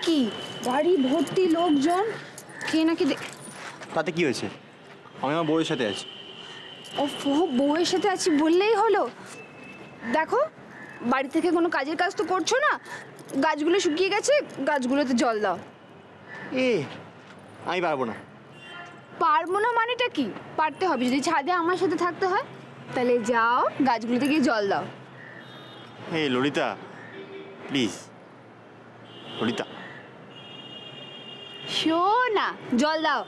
কি? বাড়ি ভর্তি লোকজন, কে নাকি তাতে কি হয়েছে? আমি আমার বউয়ের সাথে আছি। ওফো, বউয়ের সাথে আছি বললেই হলো? দেখো, বাড়ি থেকে কোনো কাজের কাজ তো করছো না। গাছগুলো শুকিয়ে গেছে, গাছগুলোতে জল দাও। এ আমি পারবো না। পারবো না মানেটা কি? পারতে হবে। যদি ছাদে আমার সাথে থাকতে হয় তাহলে যাও, গাছগুলোতে গিয়ে জল দাও। হে ললিতা, প্লিজ ললিতা। শোনা, জল দাও।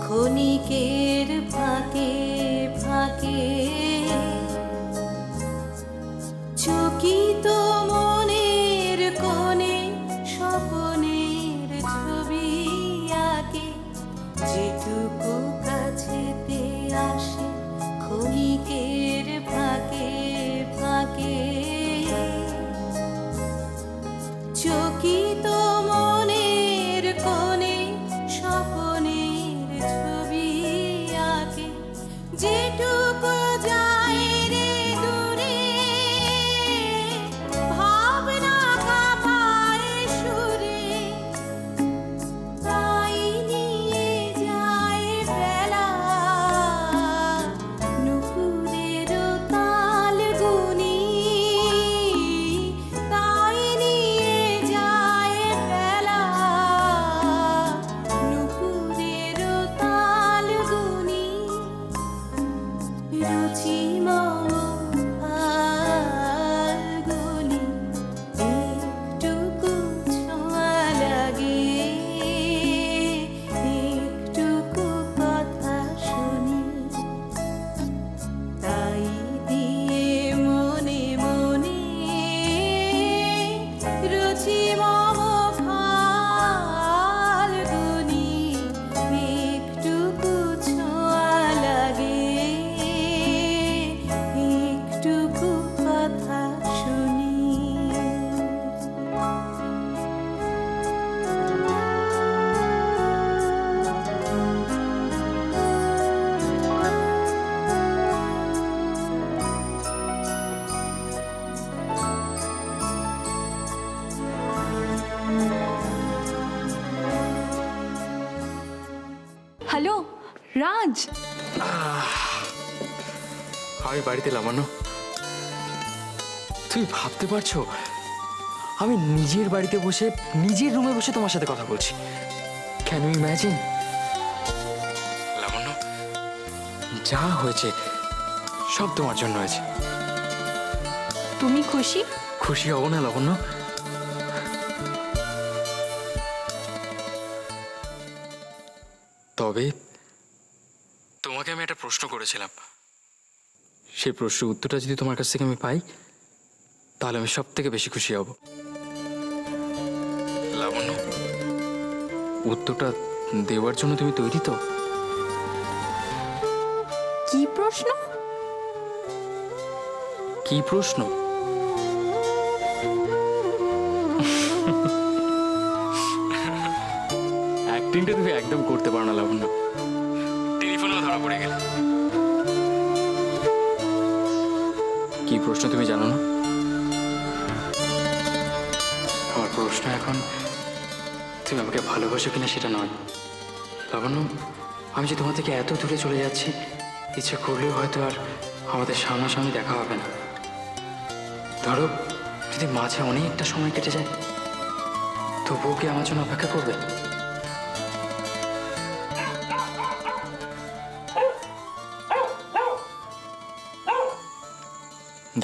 ক্ষণিকের ফাঁকে ফাঁকে চকিত মনের কোণে স্বপনের ছবি আঁকে। যেটুকু কাছেতে আসে ক্ষণিকের ফাঁকে ফাঁকে চকিত মনের কোণে স্বপনের ছবি আঁকে। যেটুকু যায় রে দূরে ভাবনা কাঁপায় সুরে, তাই নিয়ে যায় বেলা নুপুরের তাল গুনি। তাই নিয়ে যায় বেলা নুপুরের তাল গুনি। রুচি মম ফাল্গুনি একটুকু ছোঁয়া লাগে, একটুকু কথা শুনি। তাই দিয়ে মনে মনে রুচি মম ফাল্গুনি একটুকু ছোঁয়া লাগে, একটুকু কথা শুনি। হ্যালো রাজ, আমি বাড়িতে লামানো। তুমি ভাবতে পারছো আমি নিজের বাড়িতে বসে নিজের রুমে বসে তোমার সাথে কথা বলছি? Can you imagine? লামানো, যা হয়েছে সব তোমার জন্য হয়েছে। তুমি খুশি? খুশি হব না লাবণ্য? তবে তোমাকে আমি একটা প্রশ্ন করেছিলাম, সেই প্রশ্নের উত্তরটা যদি তোমার কাছ থেকে আমি পাই তাহলে আমি সব থেকে বেশি খুশি হব। লাবণ্য, উত্তরটা দেওয়ার জন্য তুমি তৈরি তো? কি প্রশ্ন? কি প্রশ্ন? রুটিনটা তুমি একদম করতে পারো না লাবণ্য, টেলিফোনেও ধরা পড়ে গেলে। কি প্রশ্ন তুমি জানো না? আমার প্রশ্ন এখন তুমি আমাকে ভালোবাসো কিনা সেটা নয় লাবণ্য। আমি যে তোমার থেকে এত দূরে চলে যাচ্ছি, ইচ্ছে করলেও হয়তো আর আমাদের সামনাসামনি দেখা হবে না। ধরো যদি মাঝে অনেকটা সময় কেটে যায়, তবুও কি আমার জন্য অপেক্ষা করবে?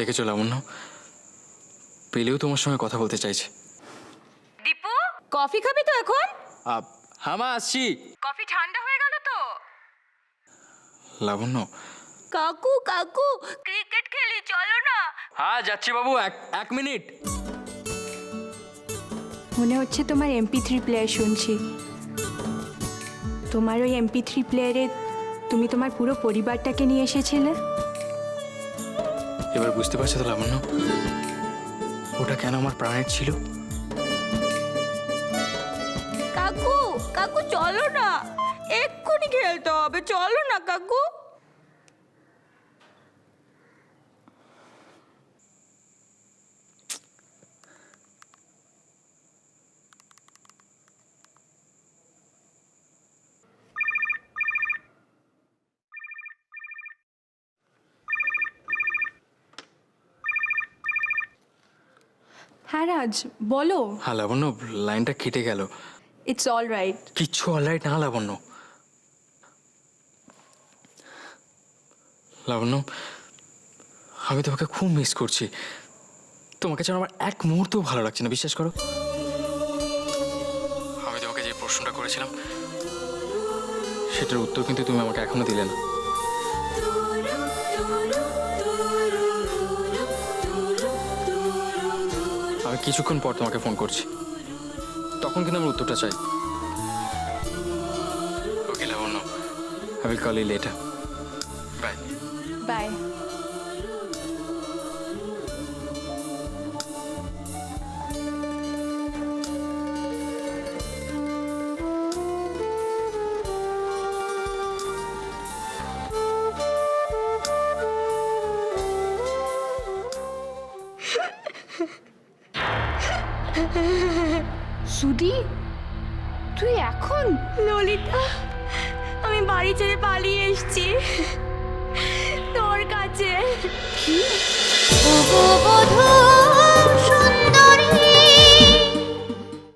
দেখেছো লাবণ্য, পেলেও তোমার সঙ্গে কথা বলতে চাইছে। দীপু, কফি খাবি তো এখন? হ্যাঁ মা, আসছি। কফি ঠান্ডা হয়ে গেল তো? লাবণ্য, কাকু কাকু, ক্রিকেট খেলি, চলো না। হ্যাঁ যাচ্ছি বাবু, এক মিনিট। মনে হচ্ছে তোমার MP3 প্লেয়ার শুনছি। তোমার ওই MP3 প্লেয়ারে তুমি তোমার পুরো পরিবারটাকে নিয়ে এসেছিলে। এবার বুঝতে পারছো তো লাবণ্য, ওটা কেন আমার প্রাণের ছিল? কাকু কাকু, চলো না, এক্ষুনি খেলতে হবে, চলো না কাকু। হ্যাঁ রাজ, বলো। হ্যাঁ লাবণ্য, লাইনটা কেটে গেল। It's all right. কিচ্ছু অলরাইট না লাবণ্য। লাবণ্য, আমি তোমাকে খুব মিস করছি। তোমাকে ছাড়া আমার এক মুহূর্তও ভালো লাগছে না, বিশ্বাস করো। আমি তোমাকে যে প্রশ্নটা করেছিলাম, সেটার উত্তর কিন্তু তুমি আমাকে এখনো দিলে না। আমি কিছুক্ষণ পর তোমাকে ফোন করছি, তখন কিন্তু আমার উত্তরটা চাই। Okay Labanya, I will call you later. Bye. Bye. Sudi, তুই এখন? ললিতা, আমি বাড়ি ছেড়ে পালিয়ে এসেছি তোর কাছে। বধূ